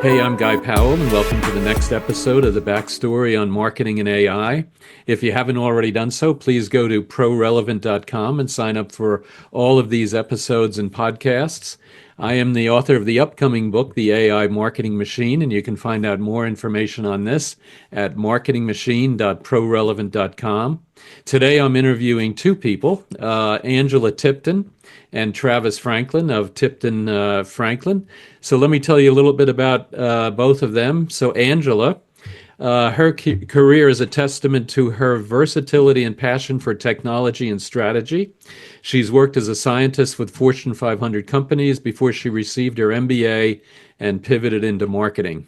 Hey, I'm Guy Powell, and welcome to the next episode of the Backstory on Marketing and AI. If you haven't already done so, please go to ProRelevant.com and sign up for all of these episodes and podcasts. I am the author of the upcoming book, The AI Marketing Machine, and you can find out more information on this at marketingmachine.prorelevant.com. Today, I'm interviewing two people, Angela Tipton and Travis Franklin of Tipton-Franklin. So let me tell you a little bit about both of them. So Angela, her career is a testament to her versatility and passion for technology and strategy. She's worked as a scientist with Fortune 500 companies before she received her MBA and pivoted into marketing.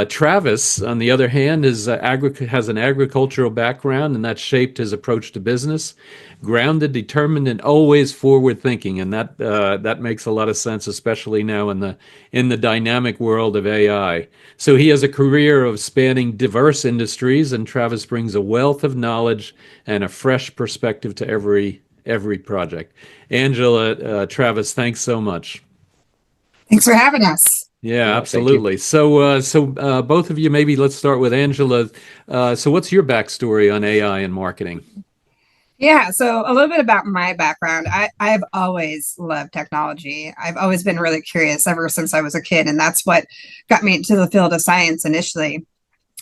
Travis, on the other hand, has an agricultural background, and that shaped his approach to business. Grounded, determined, and always forward-thinking, and that makes a lot of sense, especially now in the dynamic world of AI. So he has a career of spanning diverse industries, and Travis brings a wealth of knowledge and a fresh perspective to every project. Angela, Travis, thanks so much. Thanks for having us. Yeah, Yeah, thank you. absolutely. So both of you, maybe let's start with Angela. So what's your backstory on AI and marketing? Yeah, so a little bit about my background. I've always loved technology. I've always been really curious ever since I was a kid, and that's what got me into the field of science initially.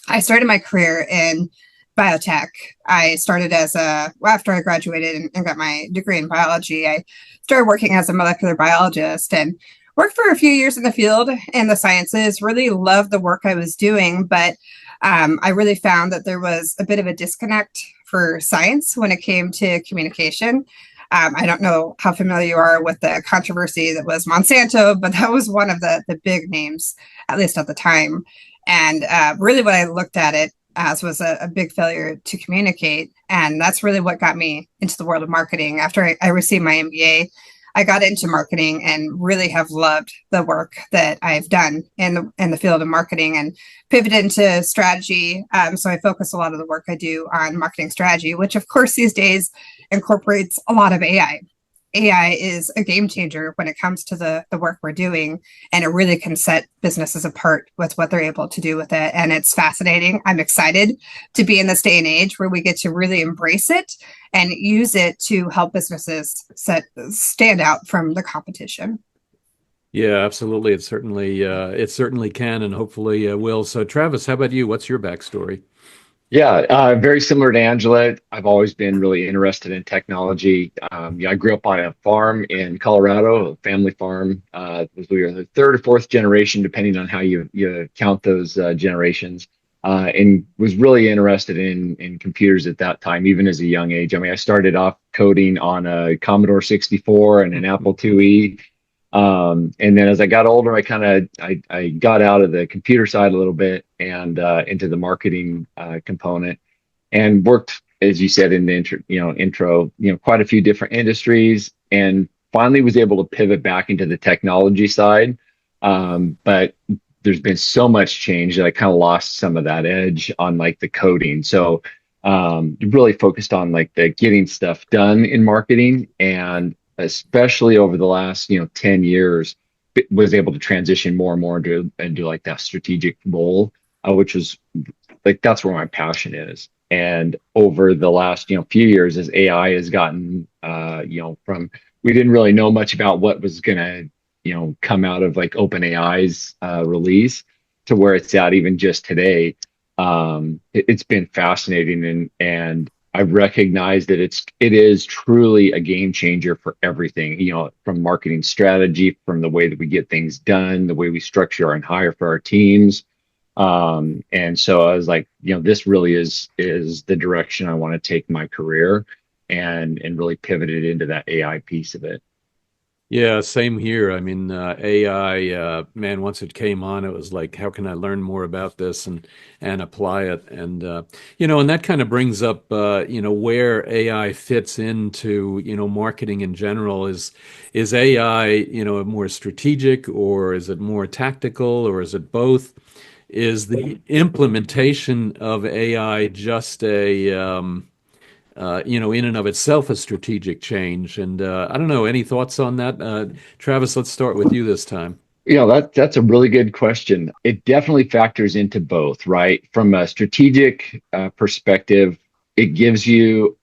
I started my career in biotech. I started after I graduated and got my degree in biology, I started working as a molecular biologist and worked for a few years in the field in the sciences, really loved the work I was doing, but I really found that there was a bit of a disconnect for science when it came to communication. I don't know how familiar you are with the controversy that was Monsanto, but that was one of the big names, at least at the time. And really what I looked at it as was a big failure to communicate. And that's really what got me into the world of marketing. After I received my MBA, I got into marketing and really have loved the work that I've done in the field of marketing and pivoted into strategy. So I focus a lot of the work I do on marketing strategy, which of course these days incorporates a lot of AI. AI is a game changer when it comes to the work we're doing, and it really can set businesses apart with what they're able to do with it. And it's fascinating. I'm excited to be in this day and age where we get to really embrace it and use it to help businesses stand out from the competition. Yeah, absolutely. It certainly can, and hopefully will. So Travis, how about you? What's your backstory? Yeah, very similar to Angela. I've always been really interested in technology. Yeah, I grew up on a farm in Colorado, a family farm. We were the third or fourth generation, depending on how you count those generations, and was really interested in computers at that time, even as a young age. I mean, I started off coding on a Commodore 64 and an Apple IIe. And then as I got older, I got out of the computer side a little bit and into the marketing component, and worked, as you said in the intro, quite a few different industries, and finally was able to pivot back into the technology side. But there's been so much change that I kind of lost some of that edge on like the coding. So really focused on like the getting stuff done in marketing, and especially over the last 10 years was able to transition more and more into like that strategic role, which was like that's where my passion is. And over the last few years, as AI has gotten from, we didn't really know much about what was gonna come out of like OpenAI's release to where it's at even just today. It's been fascinating, and I recognize that it is truly a game changer for everything, from marketing strategy, from the way that we get things done, the way we structure and hire for our teams. And so I was like, this really is the direction I want to take my career, and really pivoted into that AI piece of it. Yeah, same here. I mean, AI, man, once it came on, it was like, how can I learn more about this and apply it? And and that kind of brings up, where AI fits into, marketing in general. Is AI, more strategic, or is it more tactical, or is it both? Is the implementation of AI just in and of itself a strategic change? And I don't know, any thoughts on that? Travis, let's start with you this time. That's a really good question. It definitely factors into both, right? From a strategic perspective, it gives you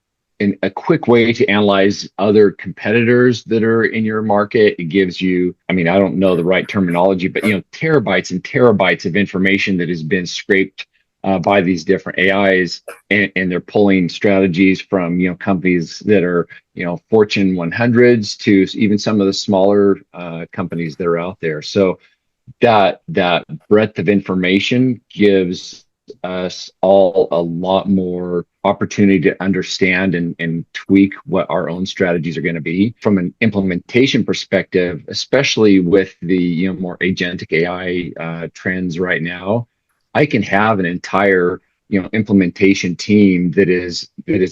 a quick way to analyze other competitors that are in your market. It gives you, I mean, I don't know the right terminology, but terabytes and terabytes of information that has been scraped by these different AIs, and they're pulling strategies from companies that are Fortune 100s to even some of the smaller companies that are out there. So that breadth of information gives us all a lot more opportunity to understand and tweak what our own strategies are going to be from an implementation perspective, especially with the more agentic AI trends right now. I can have an entire implementation team that is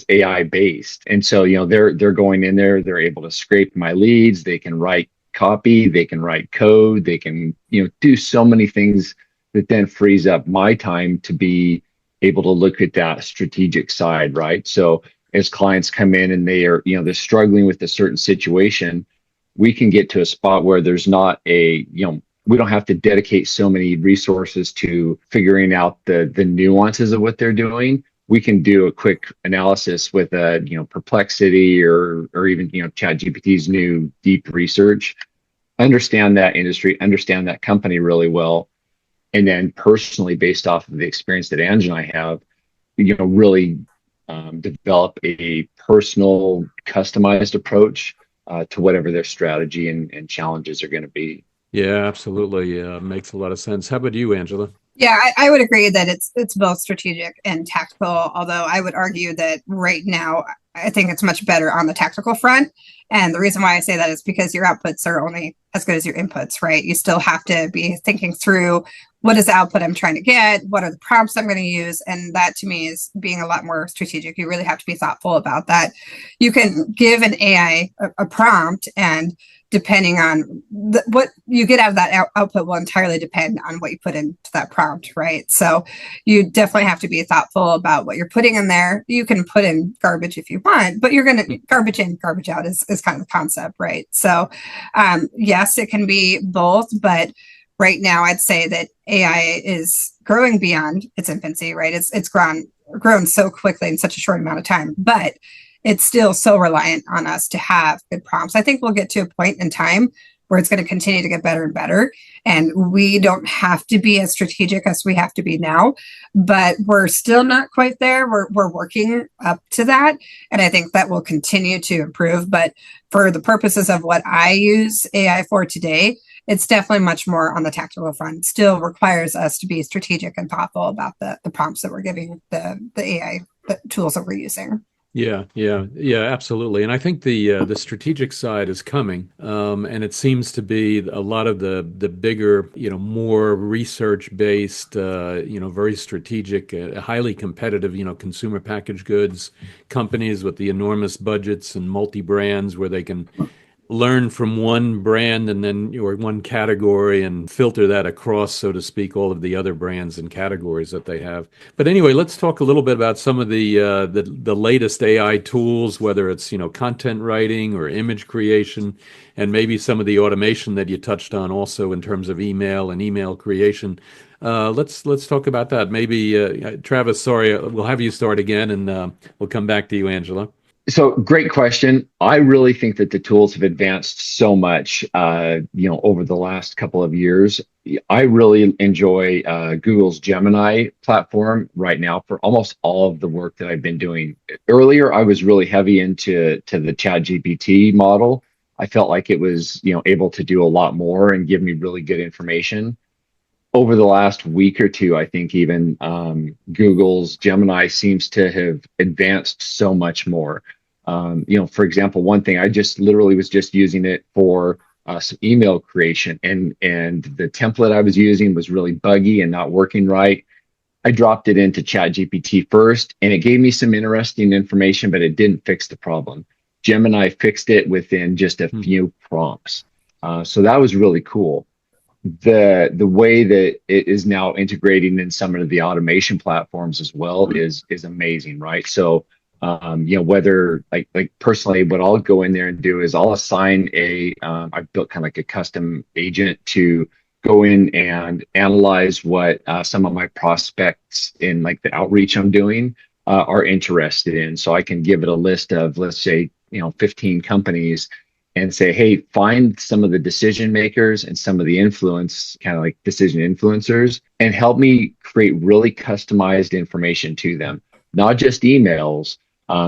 AI based, and so they're going in there, they're able to scrape my leads, they can write copy, they can write code, they can do so many things that then frees up my time to be able to look at that strategic side, right? So as clients come in and they're struggling with a certain situation, we can get to a spot where there's not we don't have to dedicate so many resources to figuring out the nuances of what they're doing. We can do a quick analysis with Perplexity or even ChatGPT's new deep research, understand that industry, understand that company really well, and then personally, based off of the experience that Ange and I have, really develop a personal, customized approach to whatever their strategy and challenges are going to be. Yeah, absolutely. Makes a lot of sense. How about you, Angela? Yeah, I would agree that it's both strategic and tactical, although I would argue that right now I think it's much better on the tactical front. And the reason why I say that is because your outputs are only as good as your inputs, right? You still have to be thinking through what is the output I'm trying to get, what are the prompts I'm going to use, and that to me is being a lot more strategic. You really have to be thoughtful about that. You can give an AI a prompt, and depending on what you get out of that output will entirely depend on what you put into that prompt, right? So you definitely have to be thoughtful about what you're putting in there. You can put in garbage if you want, but you're going to garbage in, garbage out is kind of the concept, right? So yes, it can be both, but right now I'd say that AI is growing beyond its infancy, right? It's grown so quickly in such a short amount of time, but it's still so reliant on us to have good prompts. I think we'll get to a point in time where it's going to continue to get better and better. And we don't have to be as strategic as we have to be now, but we're still not quite there. We're working up to that. And I think that will continue to improve. But for the purposes of what I use AI for today, it's definitely much more on the tactical front. It still requires us to be strategic and thoughtful about the prompts that we're giving the AI the tools that we're using. Yeah, absolutely. And I think the strategic side is coming, and it seems to be a lot of the bigger, more research based, very strategic, highly competitive, consumer packaged goods companies with the enormous budgets and multi brands where they can learn from one brand and then or one category and filter that across, so to speak, all of the other brands and categories that they have. But anyway, let's talk a little bit about some of the latest AI tools, whether it's content writing or image creation, and maybe some of the automation that you touched on also in terms of email and email creation. Let's talk about that. Maybe Travis, sorry, we'll have you start again, and we'll come back to you, Angela. So great question. I really think that the tools have advanced so much, over the last couple of years. I really enjoy Google's Gemini platform right now for almost all of the work that I've been doing. Earlier, I was really heavy into the ChatGPT model. I felt like it was, able to do a lot more and give me really good information. Over the last week or two, I think even Google's Gemini seems to have advanced so much more. For example, one thing I just literally was just using it for some email creation, and the template I was using was really buggy and not working right. I dropped it into ChatGPT first, and it gave me some interesting information, but it didn't fix the problem. Gemini fixed it within just a few prompts. So that was really cool. The way that it is now integrating in some of the automation platforms as well is amazing, right? So whether like personally, what I'll go in there and do is I'll assign I've built kind of like a custom agent to go in and analyze what some of my prospects in like the outreach I'm doing are interested in. So I can give it a list of, let's say, 15 companies and say, hey, find some of the decision makers and some of the influence, kind of like decision influencers, and help me create really customized information to them, not just emails.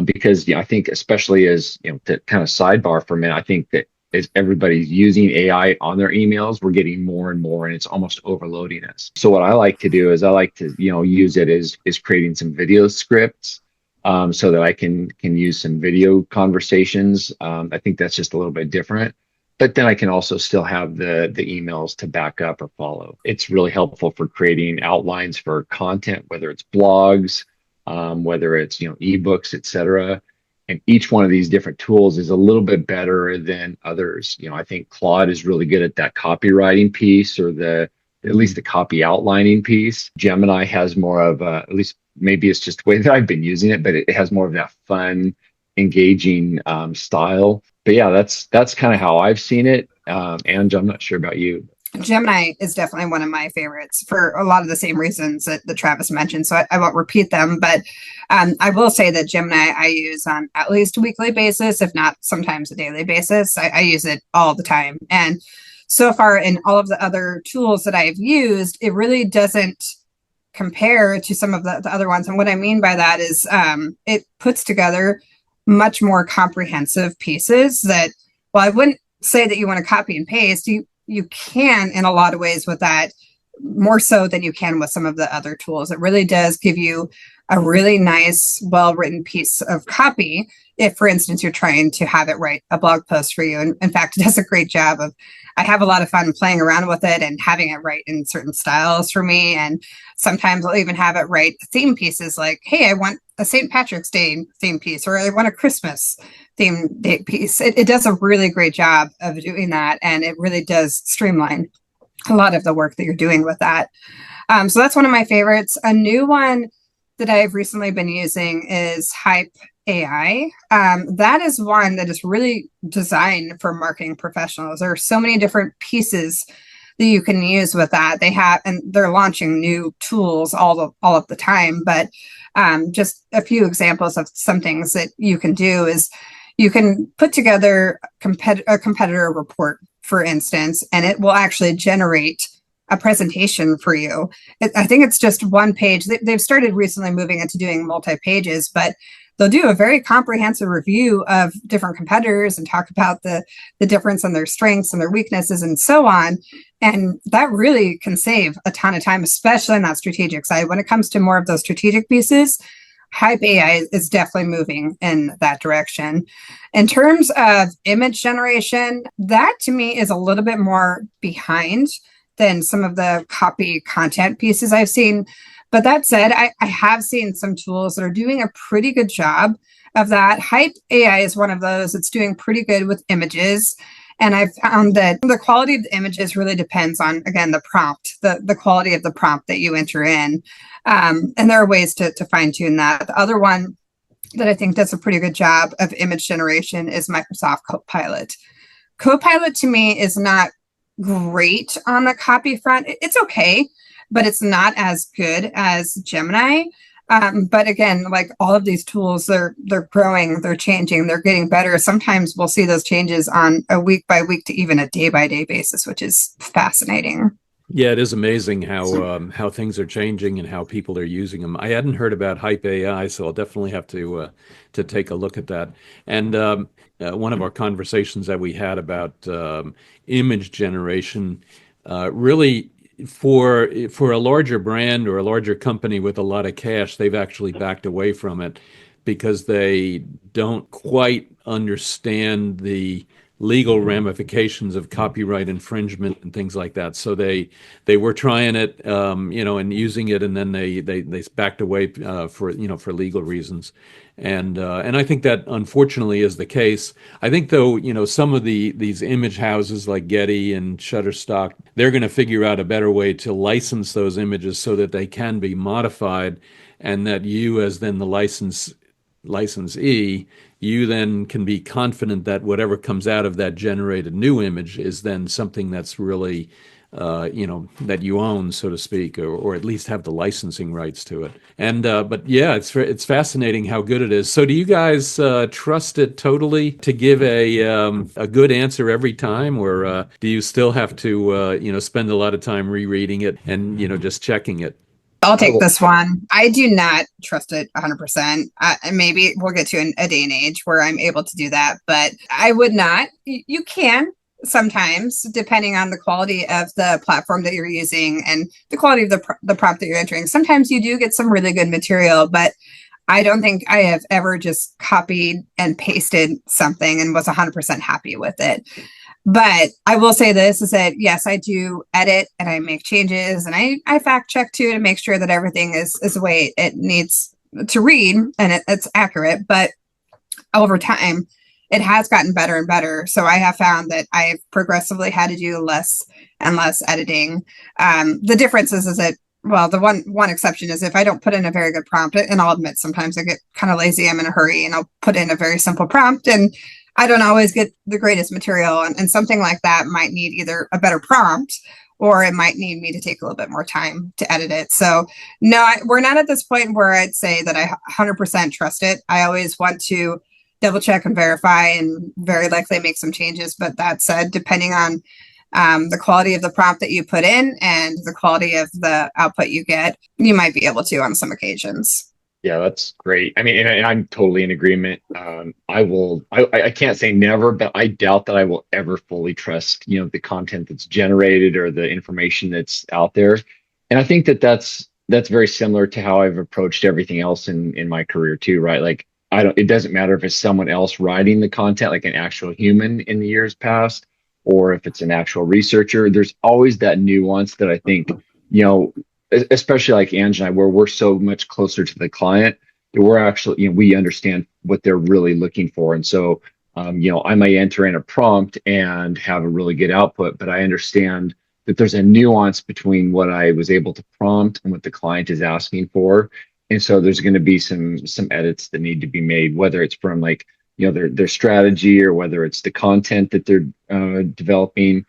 Because I think, especially as to kind of sidebar for a minute, I think that as everybody's using AI on their emails, we're getting more and more, and it's almost overloading us. So what I like to do is I like to use it as creating some video scripts, so that I can use some video conversations. I think that's just a little bit different. But then I can also still have the emails to back up or follow. It's really helpful for creating outlines for content, whether it's blogs, whether it's ebooks, etc. And each one of these different tools is a little bit better than others. I think Claude is really good at that copywriting piece, or at least the copy outlining piece. Gemini has more of at least maybe it's just the way that I've been using it, but it has more of that fun, engaging style. But yeah, that's kind of how I've seen it. And I'm not sure about you. Gemini is definitely one of my favorites for a lot of the same reasons that Travis mentioned. So I won't repeat them, but I will say that Gemini I use on at least a weekly basis, if not sometimes a daily basis. I use it all the time. And so far in all of the other tools that I've used, it really doesn't compare to some of the other ones. And what I mean by that is it puts together much more comprehensive pieces that, well, I wouldn't say that you want to copy and paste. You can in a lot of ways with that, more so than you can with some of the other tools. It really does give you a really nice, well-written piece of copy if, for instance, you're trying to have it write a blog post for you. And in fact, it does a great job of, I have a lot of fun playing around with it and having it write in certain styles for me. And sometimes I'll even have it write theme pieces like, hey, I want a St. Patrick's Day theme piece, or I want a Christmas theme piece. It does a really great job of doing that. And it really does streamline a lot of the work that you're doing with that. So that's one of my favorites. A new one that I've recently been using is Hype AI. That is one that is really designed for marketing professionals. There are so many different pieces that you can use with that. They have, and they're launching new tools all of the time. But just a few examples of some things that you can do is you can put together a competitor report, for instance, and it will actually generate a presentation for you. I think it's just one page. They've started recently moving into doing multi-pages, but they'll do a very comprehensive review of different competitors and talk about the difference in their strengths and their weaknesses and so on. And that really can save a ton of time, especially on that strategic side. When it comes to more of those strategic pieces, Hype AI is definitely moving in that direction. In terms of image generation, that to me is a little bit more behind than some of the copy content pieces I've seen. But that said, I have seen some tools that are doing a pretty good job of that. Hype AI is one of those. It's doing pretty good with images. And I've found that the quality of the images really depends on, again, the prompt, the quality of the prompt that you enter in. And there are ways to fine tune that. The other one that I think does a pretty good job of image generation is Microsoft Copilot. Copilot to me is not great on the copy front. It's okay, but it's not as good as Gemini. But again, like all of these tools, they're growing, they're changing, they're getting better. Sometimes we'll see those changes on a week by week to even a day by day basis, which is fascinating. Yeah, it is amazing how things are changing and how people are using them. I hadn't heard about Hype AI, so I'll definitely have to take a look at that. And one of our conversations that we had about image generation, really for a larger brand or a larger company with a lot of cash, they've actually backed away from it because they don't quite understand the legal ramifications of copyright infringement and things like that. So they were trying it, and using it, and then they backed away for legal reasons. And I think that unfortunately is the case. I think though, some of these image houses like Getty and Shutterstock, they're going to figure out a better way to license those images so that they can be modified, and that you as then the licensee, you then can be confident that whatever comes out of that generated new image is then something that's really that you own, so to speak, or at least have the licensing rights to it. And but yeah, it's fascinating how good it is. So do you guys trust it totally to give a good answer every time, or do you still have to spend a lot of time rereading it and just checking it? I'll I take will. this one. I do not trust it 100%. And maybe we'll get to a day and age where I'm able to do that, but I would not. You can sometimes, depending on the quality of the platform that you're using and the quality of the prompt that you're entering. Sometimes you do get some really good material, but I don't think I have ever just copied and pasted something and was 100% happy with it. But I will say this is that yes, I do edit and I make changes and I fact check too to make sure that everything is the way it needs to read and it's accurate. But over time, it has gotten better and better. So I have found that I've progressively had to do less and less editing. The difference is that well, the one exception is if I don't put in a very good prompt, and I'll admit sometimes I get kind of lazy, I'm in a hurry, and I'll put in a very simple prompt and I don't always get the greatest material. And something like that might need either a better prompt or it might need me to take a little bit more time to edit it. So no, we're not at this point where I'd say that I 100% trust it. I always want to double check and verify and very likely make some changes. But that said, depending on the quality of the prompt that you put in and the quality of the output you get, you might be able to on some occasions. Yeah, that's great. I mean, and I'm totally in agreement. I will. I can't say never, but I doubt that I will ever fully trust, the content that's generated or the information that's out there. And I think that that's very similar to how I've approached everything else in my career too, right? Like I don't. It doesn't matter if it's someone else writing the content, like an actual human in the years past, or if it's an actual researcher. There's always that nuance that I think, especially like Ange and I, where we're so much closer to the client, that we're actually, we understand what they're really looking for. And so, I might enter in a prompt and have a really good output, but I understand that there's a nuance between what I was able to prompt and what the client is asking for. And so there's going to be some edits that need to be made, whether it's from like, their strategy or whether it's the content that they're developing.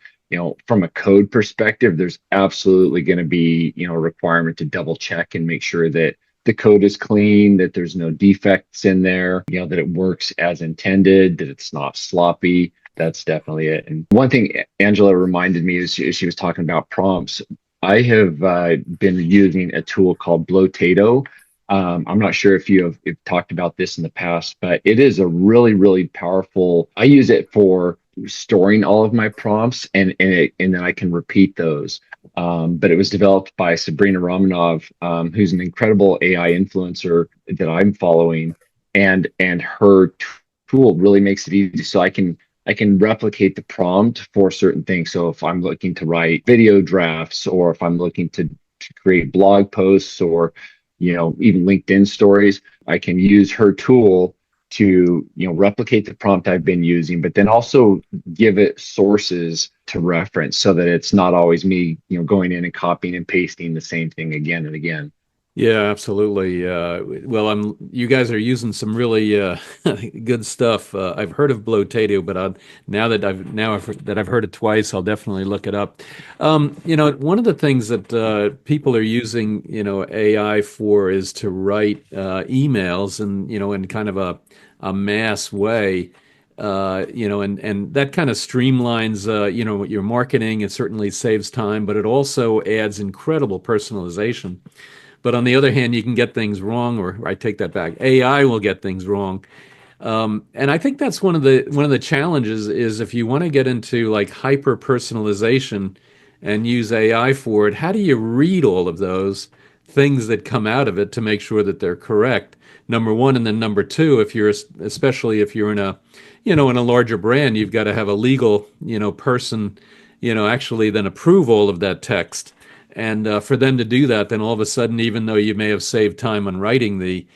From a code perspective, there's absolutely going to be, a requirement to double check and make sure that the code is clean, that there's no defects in there, that it works as intended, that it's not sloppy. That's definitely it. And one thing Angela reminded me is she was talking about prompts. I have been using a tool called Blotato. I'm not sure if you've talked about this in the past, but it is a really, really powerful. I use it for storing all of my prompts and then I can repeat those. But it was developed by Sabrina Romanov, who's an incredible AI influencer that I'm following, and her tool really makes it easy. So I can replicate the prompt for certain things. So if I'm looking to write video drafts, or if I'm looking to create blog posts, or even LinkedIn stories, I can use her tool to replicate the prompt I've been using, but then also give it sources to reference so that it's not always me going in and copying and pasting the same thing again and again. Yeah, absolutely. Well, you guys are using some really good stuff. I've heard of Blotato, but now that I've heard it twice, I'll definitely look it up. One of the things that people are using, AI for is to write emails and in kind of a mass way. And that kind of streamlines, your marketing. It certainly saves time, but it also adds incredible personalization. But on the other hand, you can get things wrong, or I take that back. AI will get things wrong, and I think that's one of the challenges is if you want to get into like hyper personalization and use AI for it, how do you read all of those things that come out of it to make sure that they're correct? Number one, and then number two, especially if you're in in a larger brand, you've got to have a legal, person, actually then approve all of that text. And for them to do that, then all of a sudden, even though you may have saved time on writing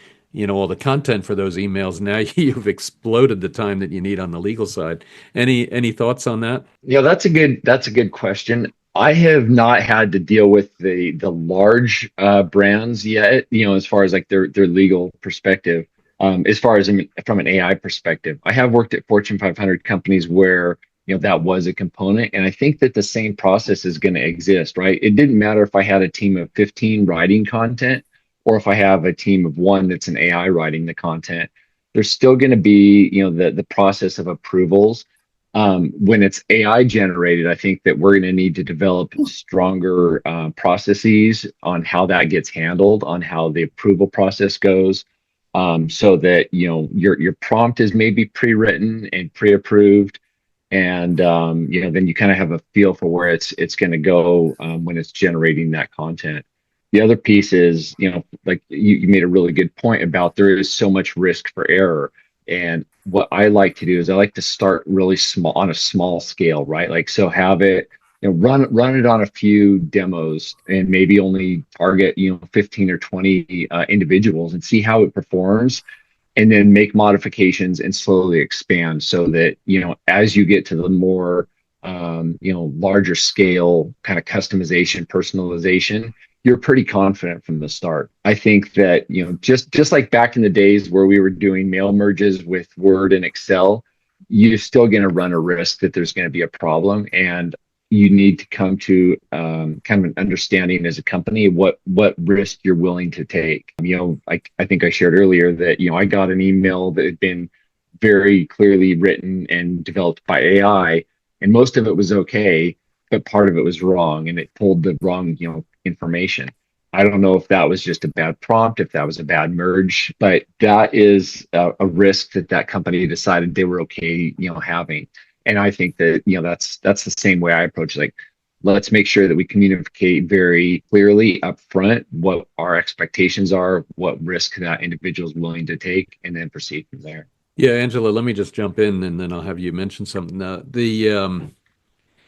all the content for those emails, now you've exploded the time that you need on the legal side. Any thoughts on that? Yeah, that's a good question. I have not had to deal with the large brands yet, as far as like their legal perspective. As far as from an AI perspective, I have worked at Fortune 500 companies where that was a component. And I think that the same process is going to exist, right? It didn't matter if I had a team of 15 writing content or if I have a team of one that's an AI writing the content. There's still going to be, the process of approvals. When it's AI generated, I think that we're going to need to develop stronger processes on how that gets handled, on how the approval process goes, so that your prompt is maybe pre-written and pre-approved, and then you kind of have a feel for where it's going to go when it's generating that content. The other piece is, like you made a really good point about there is so much risk for error. And what I like to do is I like to start really small, on a small scale, right? Like, so have it, run it on a few demos and maybe only target, 15 or 20 individuals and see how it performs, and then make modifications and slowly expand so that, as you get to the more, larger scale kind of customization, personalization, you're pretty confident from the start. I think that, just like back in the days where we were doing mail merges with Word and Excel, you're still going to run a risk that there's going to be a problem. And you need to come to kind of an understanding as a company what risk you're willing to take. I think I shared earlier that, I got an email that had been very clearly written and developed by AI, and most of it was okay, but part of it was wrong, and it pulled the wrong, information. I don't know if that was just a bad prompt, if that was a bad merge, but that is a risk that company decided they were okay, having. And I think that, that's the same way I approach it. Like, let's make sure that we communicate very clearly up front what our expectations are, what risk that individual is willing to take, and then proceed from there. Yeah, Angela, let me just jump in and then I'll have you mention something.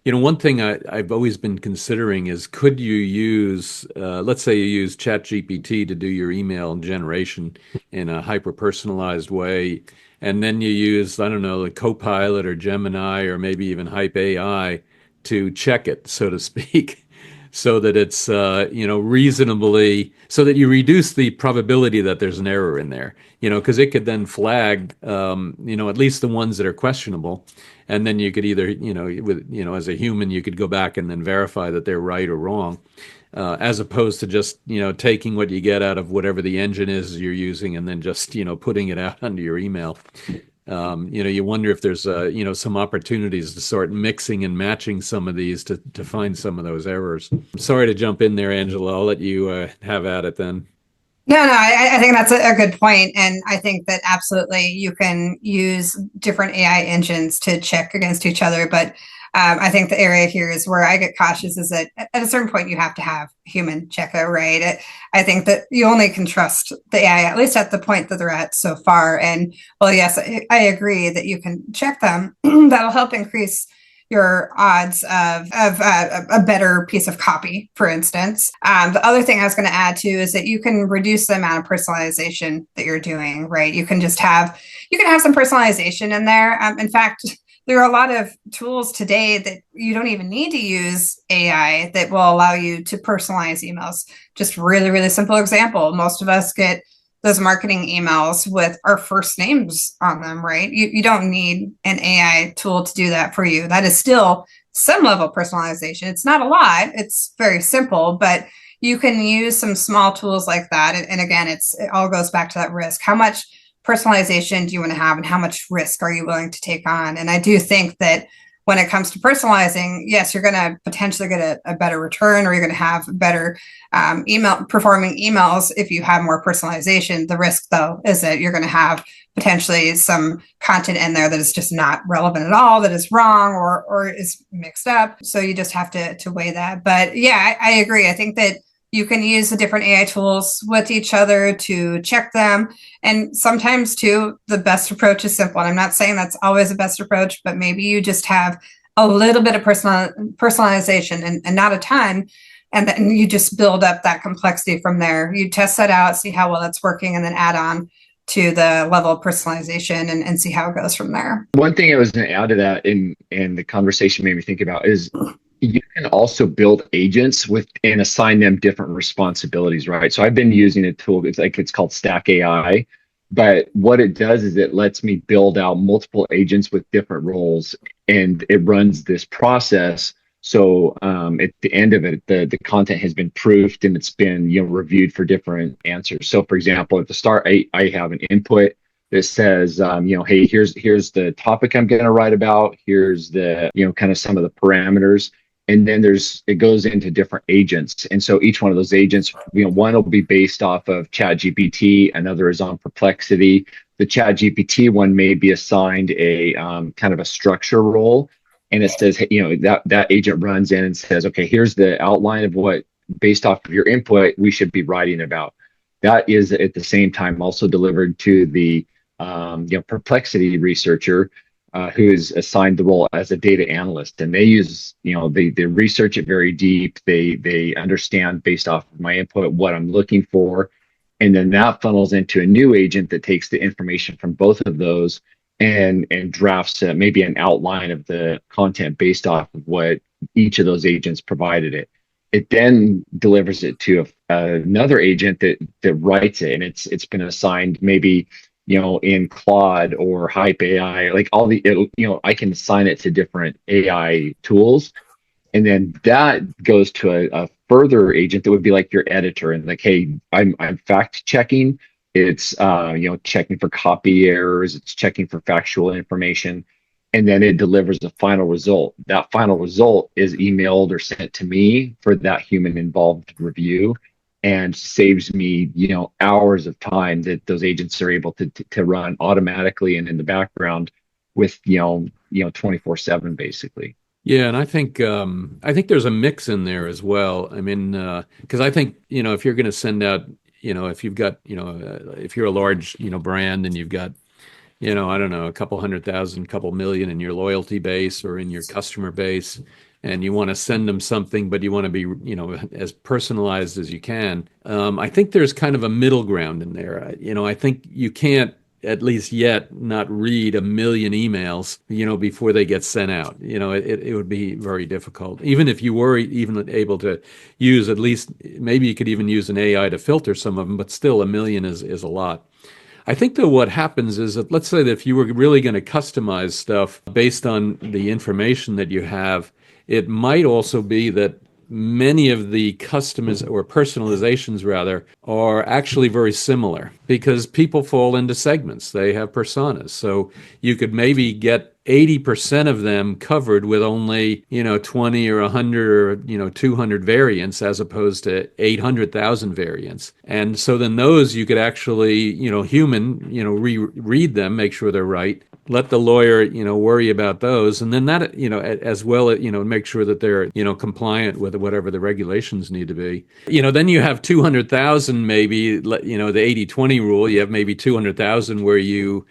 One thing I've always been considering is, could you use, let's say you use ChatGPT to do your email generation in a hyper-personalized way, and then you use, I don't know, like Copilot or Gemini or maybe even Hype AI to check it, so to speak, so that it's, reasonably, so that you reduce the probability that there's an error in there, because it could then flag, at least the ones that are questionable. And then you could either, as a human, you could go back and then verify that they're right or wrong, as opposed to just, taking what you get out of whatever the engine is you're using and then just, putting it out under your email. You wonder if there's, some opportunities to start mixing and matching some of these to find some of those errors. Sorry to jump in there, Angela. I'll let you have at it then. No, I think that's a good point. And I think that absolutely you can use different AI engines to check against each other. But I think the area here is where I get cautious is that at a certain point you have to have human checker, right? I think that you only can trust the AI, at least at the point that they're at so far. And well, yes, I agree that you can check them. That'll help increase your odds of a better piece of copy, for instance. The other thing I was going to add too is that you can reduce the amount of personalization that you're doing, right? You can have some personalization in there. In fact, there are a lot of tools today that you don't even need to use AI that will allow you to personalize emails. Just really, really simple example. Most of us get those marketing emails with our first names on them, right? You don't need an AI tool to do that for you. That is still some level of personalization. It's not a lot. It's very simple, but you can use some small tools like that. And again, it all goes back to that risk. How much personalization do you want to have and how much risk are you willing to take on? And I do think that when it comes to personalizing, yes, you're going to potentially get a better return, or you're going to have better performing emails if you have more personalization. The risk, though, is that you're going to have potentially some content in there that is just not relevant at all, that is wrong or is mixed up. So you just have to weigh that. But yeah, I agree. I think that you can use the different AI tools with each other to check them. And sometimes, too, the best approach is simple. And I'm not saying that's always the best approach, but maybe you just have a little bit of personalization and not a ton. And then you just build up that complexity from there. You test that out, see how well that's working, and then add on to the level of personalization and see how it goes from there. One thing I was going to add to that, and the conversation made me think about, is you can also build agents and assign them different responsibilities, right? So I've been using a tool, it's called Stack AI, But what it does is it lets me build out multiple agents with different roles, and it runs this process. So at the end of it, the content has been proofed and it's been reviewed for different answers. So for example, at the start, I have an input that says, hey, here's the topic I'm going to write about. Here's the kind of some of the parameters. And then it goes into different agents. And so each one of those agents, one will be based off of ChatGPT, another is on Perplexity. The ChatGPT one may be assigned a kind of a structure role. And it says, that agent runs in and says, okay, here's the outline of what, based off of your input, we should be writing about. That is at the same time also delivered to the Perplexity researcher, who is assigned the role as a data analyst, and they use, they research it very deep. They understand based off of my input what I'm looking for, and then that funnels into a new agent that takes the information from both of those and drafts maybe an outline of the content based off of what each of those agents provided it. It then delivers it to another agent that writes it, and it's been assigned maybe in Claude or Hype AI, like I can assign it to different AI tools. And then that goes to a further agent that would be like your editor, and like, hey, I'm fact checking. It's checking for copy errors, it's checking for factual information, and then it delivers a final result. That final result is emailed or sent to me for that human involved review, and saves me, hours of time that those agents are able to run automatically and in the background with, 24/7 basically. Yeah, and I think there's a mix in there as well. I mean, because I think if you're going to send out, if you've got, if you're a large, brand and you've got, I don't know, a couple 100,000, couple million in your loyalty base or in your customer base, and you want to send them something, but you want to be, as personalized as you can. I think there's kind of a middle ground in there. I think you can't, at least yet, not read a million emails, before they get sent out. It would be very difficult. Even if you were even able to use at least, maybe you could even use an AI to filter some of them, but still a million is a lot. I think, though, what happens is that, let's say that if you were really going to customize stuff based on the information that you have, it might also be that many of the customizations or personalizations rather are actually very similar, because people fall into segments. They have personas. So you could maybe get 80% of them covered with only, 20 or 100 or, 200 variants, as opposed to 800,000 variants. And so then those you could actually, reread them, make sure they're right. Let the lawyer, worry about those. And then that, as well, make sure that they're, compliant with whatever the regulations need to be. Then you have 200,000, maybe, the 80-20 rule. You have maybe 200,000 where you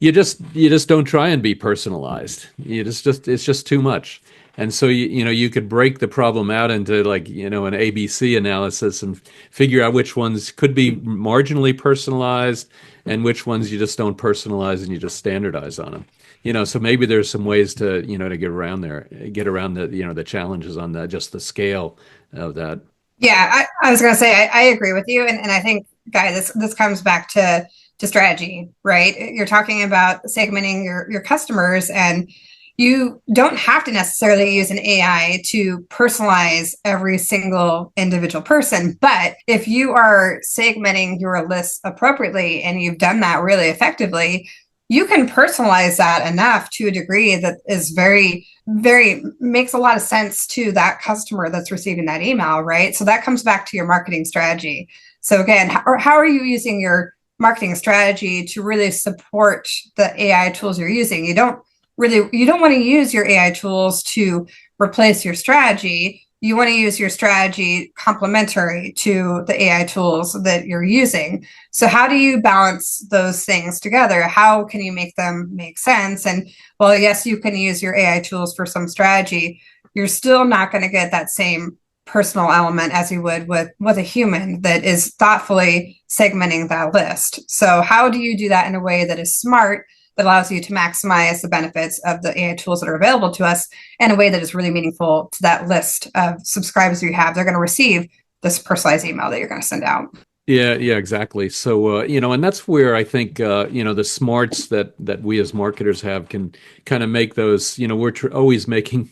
just don't try and be personalized. It's just too much. And so you could break the problem out into like an ABC analysis and figure out which ones could be marginally personalized and which ones you just don't personalize and you just standardize on them. So maybe there's some ways to to get around the the challenges on just the scale of that. Yeah, I was gonna say I agree with you, and I think, Guy, this comes back to strategy, right? You're talking about segmenting your customers, and you don't have to necessarily use an AI to personalize every single individual person. But if you are segmenting your list appropriately and you've done that really effectively, you can personalize that enough to a degree that is very, very makes a lot of sense to that customer that's receiving that email, right? So that comes back to your marketing strategy. So again, how are you using your marketing strategy to really support the AI tools you're using? You don't want to use your AI tools to replace your strategy. You want to use your strategy complementary to the AI tools that you're using. So how do you balance those things together? How can you make them make sense? And well, yes, you can use your AI tools for some strategy. You're still not going to get that same personal element as you would with a human that is thoughtfully segmenting that list. So how do you do that in a way that is smart, that allows you to maximize the benefits of the AI tools that are available to us in a way that is really meaningful to that list of subscribers you have? They're going to receive this personalized email that you're going to send out. Yeah, yeah, exactly. So, and that's where I think, the smarts that we as marketers have can kind of make those, we're always making,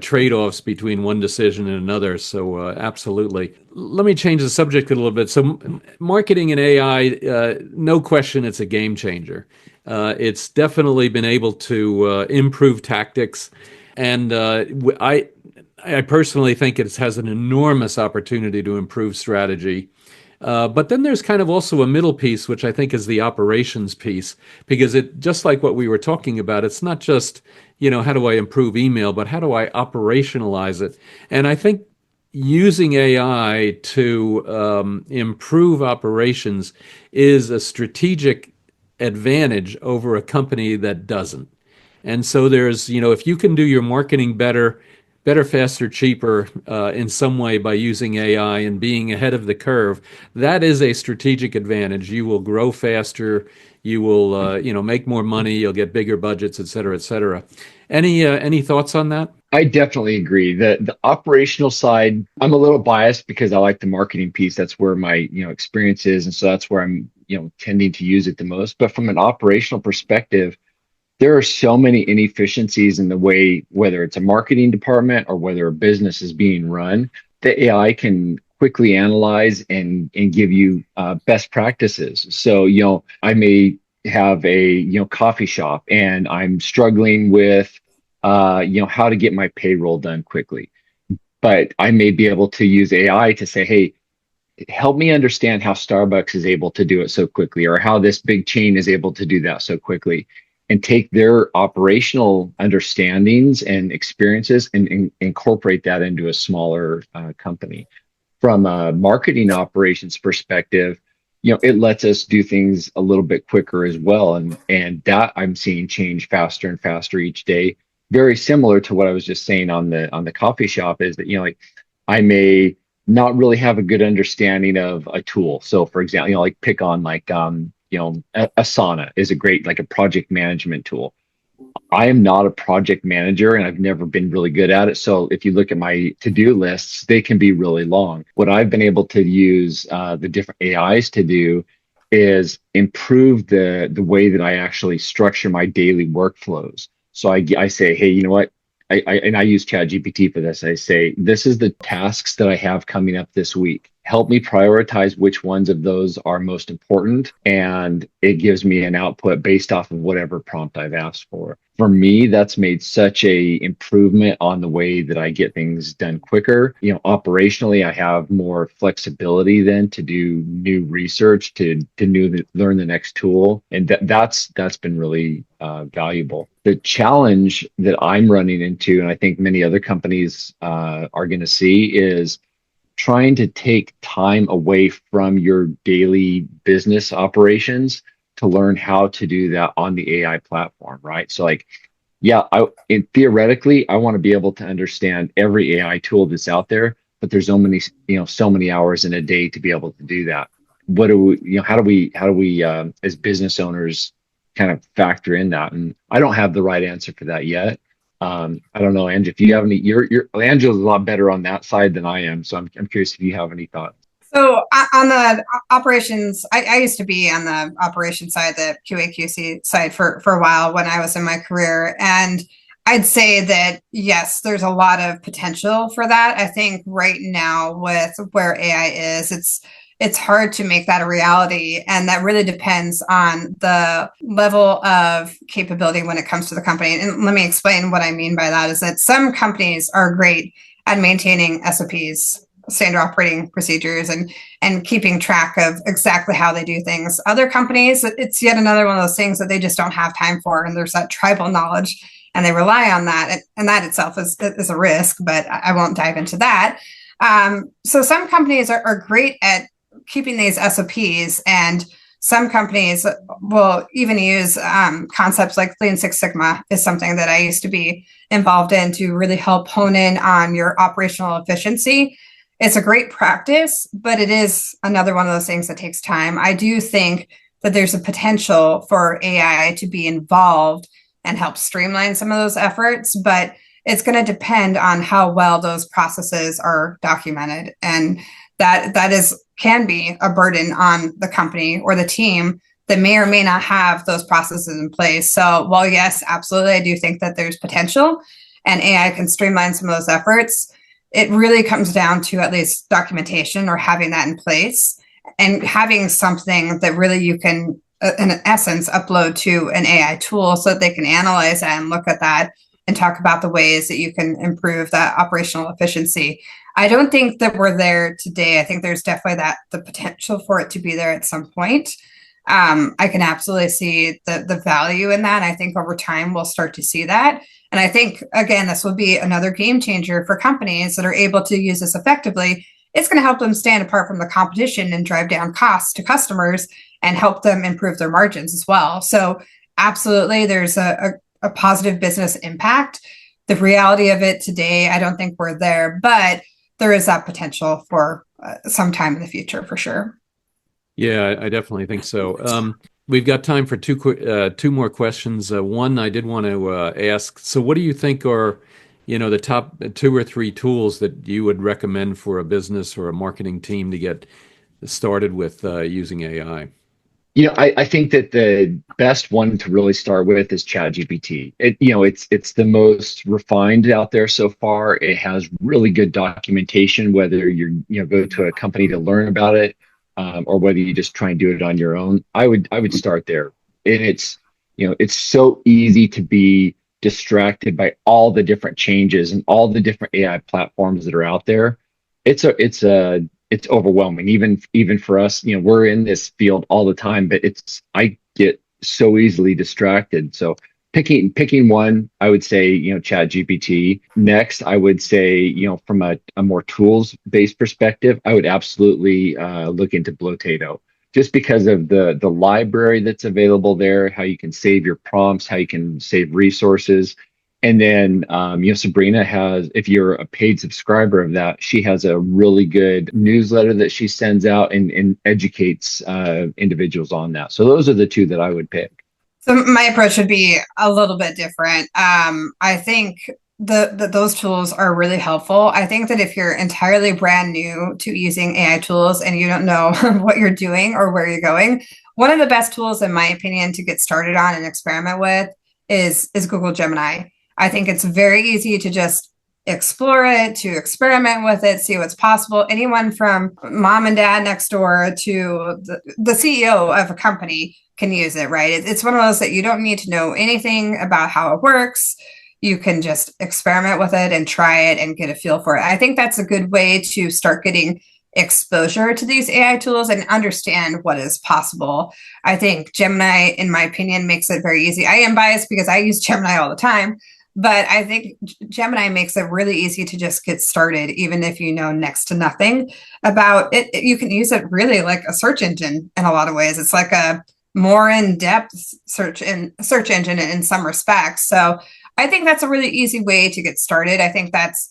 trade-offs between one decision and another. So, absolutely. Let me change the subject a little bit. So, marketing and AI, no question, it's a game changer. It's definitely been able to improve tactics, and I personally think it has an enormous opportunity to improve strategy. But then there's kind of also a middle piece, which I think is the operations piece, because it just like what we were talking about, it's not just, how do I improve email, but how do I operationalize it? And I think using AI to improve operations is a strategic advantage over a company that doesn't. And so there's, if you can do your marketing better, faster, cheaper in some way by using AI and being ahead of the curve, that is a strategic advantage. You will grow faster. You will, make more money. You'll get bigger budgets, et cetera, et cetera. Any thoughts on that? I definitely agree. The operational side, I'm a little biased because I like the marketing piece. That's where my, experience is. And so that's where I'm, tending to use it the most. But from an operational perspective, there are so many inefficiencies in the way, whether it's a marketing department or whether a business is being run, the AI can quickly analyze and give you best practices. So, I may have a, coffee shop and I'm struggling with, how to get my payroll done quickly. But I may be able to use AI to say, hey, help me understand how Starbucks is able to do it so quickly, or how this big chain is able to do that so quickly, and take their operational understandings and experiences and incorporate that into a smaller company. From a marketing operations perspective, it lets us do things a little bit quicker as well. And that I'm seeing change faster and faster each day. Very similar to what I was just saying on the coffee shop is that, like I may not really have a good understanding of a tool. So for example, like pick on like Asana is a great like a project management tool. I am not a project manager and I've never been really good at it. So if you look at my to-do lists, they can be really long. What I've been able to use the different AIs to do is improve the way that I actually structure my daily workflows. So I say, hey, you know what? I use ChatGPT for this. I say, this is the tasks that I have coming up this week. Help me prioritize which ones of those are most important. And it gives me an output based off of whatever prompt I've asked for. For me, that's made such a improvement on the way that I get things done quicker. Operationally, I have more flexibility then to do new research, to learn the next tool. And that's been really valuable. The challenge that I'm running into, and I think many other companies are going to see, is trying to take time away from your daily business operations to learn how to do that on the AI platform, right? So like, yeah, theoretically, I want to be able to understand every AI tool that's out there, but there's so many hours in a day to be able to do that. What do we, how do we as business owners kind of factor in that? And I don't have the right answer for that yet. I don't know, Ange, if you have any, Angela's a lot better on that side than I am. So I'm curious if you have any thoughts. So on the operations, I used to be on the operations side, the QA/QC side for a while when I was in my career. And I'd say that, yes, there's a lot of potential for that. I think right now with where AI is, it's hard to make that a reality. And that really depends on the level of capability when it comes to the company. And let me explain what I mean by that is that some companies are great at maintaining SOPs, standard operating procedures, and keeping track of exactly how they do things. Other companies, it's yet another one of those things that they just don't have time for. And there's that tribal knowledge and they rely on that. And that itself is a risk, but I won't dive into that. So some companies are great at keeping these SOPs, and some companies will even use concepts like Lean Six Sigma is something that I used to be involved in to really help hone in on your operational efficiency. It's a great practice, but it is another one of those things that takes time. I do think that there's a potential for AI to be involved and help streamline some of those efforts, but it's going to depend on how well those processes are documented. And that can be a burden on the company or the team that may or may not have those processes in place. So while yes, absolutely, I do think that there's potential and AI can streamline some of those efforts, it really comes down to at least documentation or having that in place and having something that really you can, in essence, upload to an AI tool so that they can analyze that and look at that and talk about the ways that you can improve that operational efficiency. I don't think that we're there today. I think there's definitely the potential for it to be there at some point. I can absolutely see the value in that. I think over time we'll start to see that. And I think, again, this will be another game changer for companies that are able to use this effectively. It's going to help them stand apart from the competition and drive down costs to customers and help them improve their margins as well. So absolutely, there's a positive business impact. The reality of it today, I don't think we're there, but there is that potential for some time in the future for sure. Yeah, I definitely think so. We've got time for two more questions. One, I did want to ask, so what do you think are, the top 2 or 3 tools that you would recommend for a business or a marketing team to get started with using AI? I think that the best one to really start with is ChatGPT. It's the most refined out there so far. It has really good documentation, whether you're go to a company to learn about it, or whether you just try and do it on your own. I would start there. And it's so easy to be distracted by all the different changes and all the different AI platforms that are out there. It's overwhelming. Even for us, we're in this field all the time, but I get so easily distracted. So picking one, I would say, ChatGPT. Next, I would say, from a more tools-based perspective, I would absolutely look into Blotato, just because of the library that's available there, how you can save your prompts, how you can save resources. And then, Sabrina has, if you're a paid subscriber of that, she has a really good newsletter that she sends out and educates individuals on that. So those are the 2 that I would pick. So my approach would be a little bit different. I think those tools are really helpful. I think that if you're entirely brand new to using AI tools and you don't know what you're doing or where you're going, one of the best tools, in my opinion, to get started on and experiment with is Google Gemini. I think it's very easy to just explore it, to experiment with it, see what's possible. Anyone from mom and dad next door to the CEO of a company can use it, right? It's one of those that you don't need to know anything about how it works. You can just experiment with it and try it and get a feel for it. I think that's a good way to start getting exposure to these AI tools and understand what is possible. I think Gemini, in my opinion, makes it very easy. I am biased because I use Gemini all the time, but I think Gemini makes it really easy to just get started, even if you know next to nothing about it. You can use it really like a search engine in a lot of ways. It's like a more in-depth search engine in some respects. So I think that's a really easy way to get started. I think that's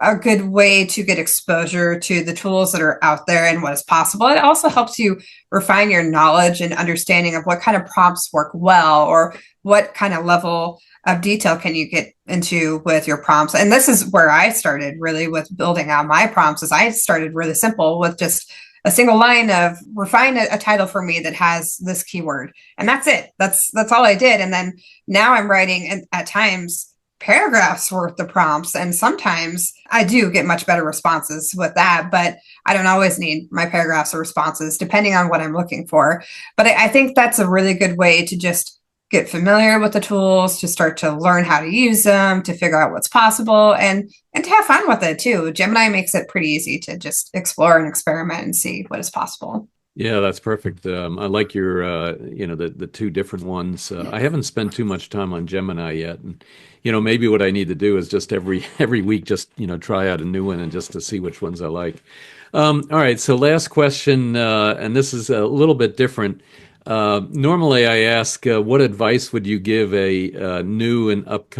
a good way to get exposure to the tools that are out there and what is possible. It also helps you refine your knowledge and understanding of what kind of prompts work well, or what kind of level of detail can you get into with your prompts. And this is where I started really with building out my prompts. Is I started really simple with just a single line of refine a title for me that has this keyword, and that's it. That's all I did. And then now I'm writing at times paragraphs worth of prompts, and sometimes I do get much better responses with that, but I don't always need my paragraphs or responses depending on what I'm looking for. But I think that's a really good way to just get familiar with the tools, to start to learn how to use them, to figure out what's possible, and to have fun with it too. Gemini makes it pretty easy to just explore and experiment and see what is possible. Yeah, that's perfect. I like your, the 2 different ones. I haven't spent too much time on Gemini yet, and maybe what I need to do is just every week, just try out a new one and just to see which ones I like. All right, so last question, and this is a little bit different. Normally, I ask, what advice would you give a new and up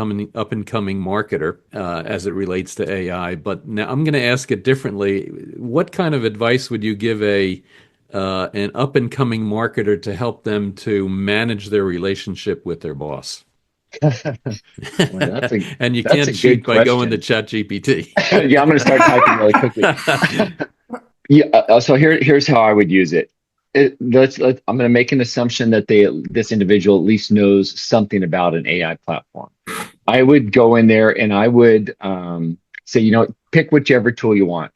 and coming marketer as it relates to AI? But now I'm going to ask it differently. What kind of advice would you give an up and coming marketer to help them to manage their relationship with their boss? Well, and you can't cheat by going to ChatGPT. Yeah, I'm going to start typing really quickly. Yeah. So here's how I would use it. I'm going to make an assumption that this individual at least knows something about an AI platform. I would go in there and I would say, pick whichever tool you want.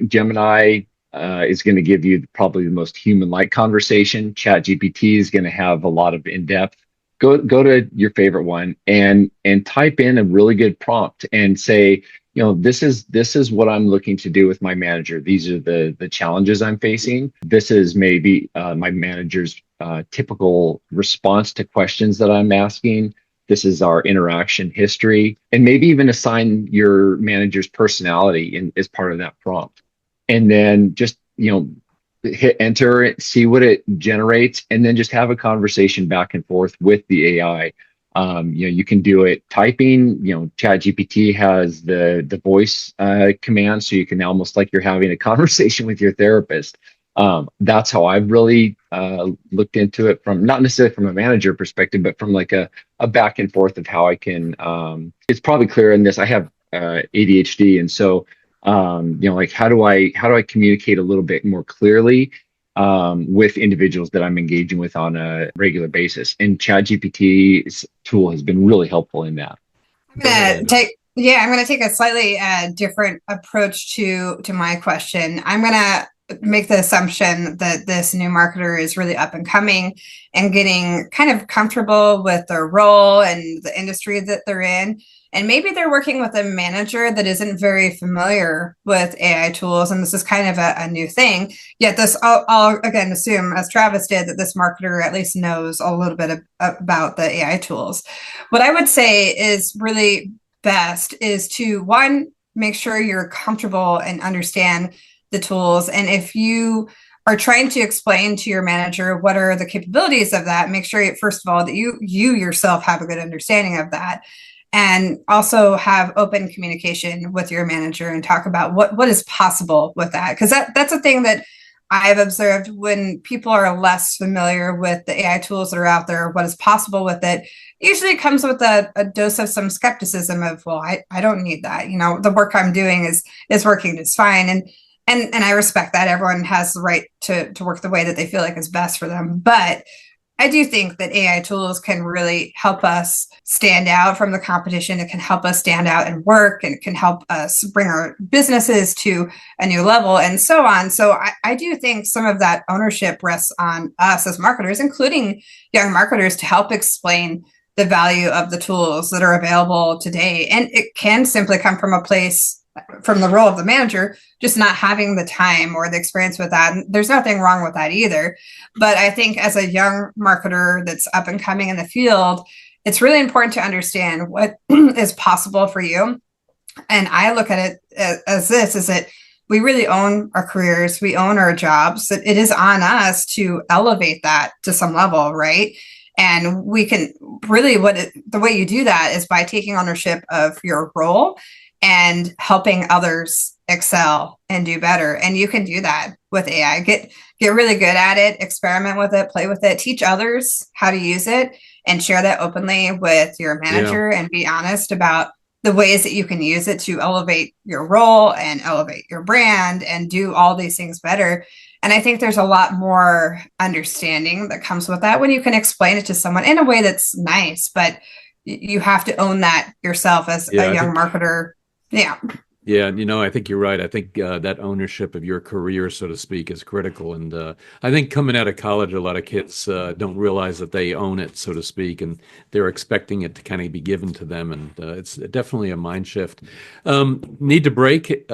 Gemini is going to give you probably the most human-like conversation. ChatGPT is going to have a lot of in-depth. Go to your favorite one and type in a really good prompt and say, this is what I'm looking to do with my manager. These are the challenges I'm facing. This is maybe my manager's typical response to questions that I'm asking. This is our interaction history, and maybe even assign your manager's personality as part of that prompt. And then just, hit enter, see what it generates, and then just have a conversation back and forth with the AI. You can do it typing. ChatGPT has the voice command, so you can almost like you're having a conversation with your therapist. That's how I've really looked into it, from not necessarily from a manager perspective, but from like a back and forth of how I can. It's probably clear in this. I have ADHD, and so like how do I communicate a little bit more clearly with individuals that I'm engaging with on a regular basis? And ChatGPT's tool has been really helpful in that. I'm gonna take a slightly different approach to my question. I'm gonna make the assumption that this new marketer is really up and coming and getting kind of comfortable with their role and the industry that they're in. And maybe they're working with a manager that isn't very familiar with AI tools, and this is kind of a new thing. Yet I'll again assume, as Travis did, that this marketer at least knows a little bit about the AI tools. What I would say is really best is to, one, make sure you're comfortable and understand the tools. And if you are trying to explain to your manager what are the capabilities of that, make sure, first of all, that you yourself have a good understanding of that. And also have open communication with your manager and talk about what is possible with that. Because that's a thing that I've observed when people are less familiar with the AI tools that are out there, what is possible with it. Usually it comes with a dose of some skepticism of, well, I don't need that. The work I'm doing is working just fine. And I respect that. Everyone has the right to work the way that they feel like is best for them. But I do think that AI tools can really help us stand out from the competition. It can help us stand out and work, and it can help us bring our businesses to a new level and so on. So I do think some of that ownership rests on us as marketers, including young marketers, to help explain the value of the tools that are available today. And it can simply come from a place, from the role of the manager, just not having the time or the experience with that. And there's nothing wrong with that either. But I think as a young marketer that's up and coming in the field, it's really important to understand what is possible for you. And I look at it as this, is that we really own our careers, we own our jobs, that it is on us to elevate that to some level, right? And we can really, the way you do that is by taking ownership of your role and helping others excel and do better. And you can do that with AI. Get really good at it, experiment with it, play with it, teach others how to use it, and share that openly with your manager, and be honest about the ways that you can use it to elevate your role and elevate your brand and do all these things better. And I think there's a lot more understanding that comes with that when you can explain it to someone in a way that's nice, but you have to own that yourself as a young marketer. Yeah. Yeah, I think you're right. I think that ownership of your career, so to speak, is critical. And I think coming out of college, a lot of kids don't realize that they own it, so to speak, and they're expecting it to kind of be given to them. And it's definitely a mind shift. Need to break.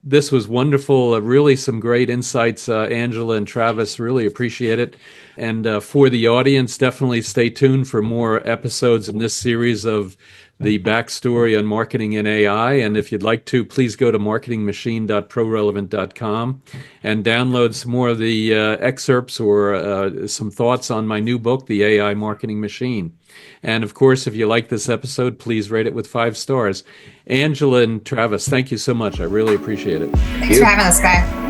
This was wonderful. Really some great insights, Angela and Travis. Really appreciate it. And for the audience, definitely stay tuned for more episodes in this series of the backstory on marketing and AI. And if you'd like to, please go to marketingmachine.prorelevant.com and download some more of the excerpts or some thoughts on my new book, The AI Marketing Machine. And of course, if you like this episode, please rate it with 5 stars. Angela and Travis, thank you so much. I really appreciate it. Thanks for having us, Guy.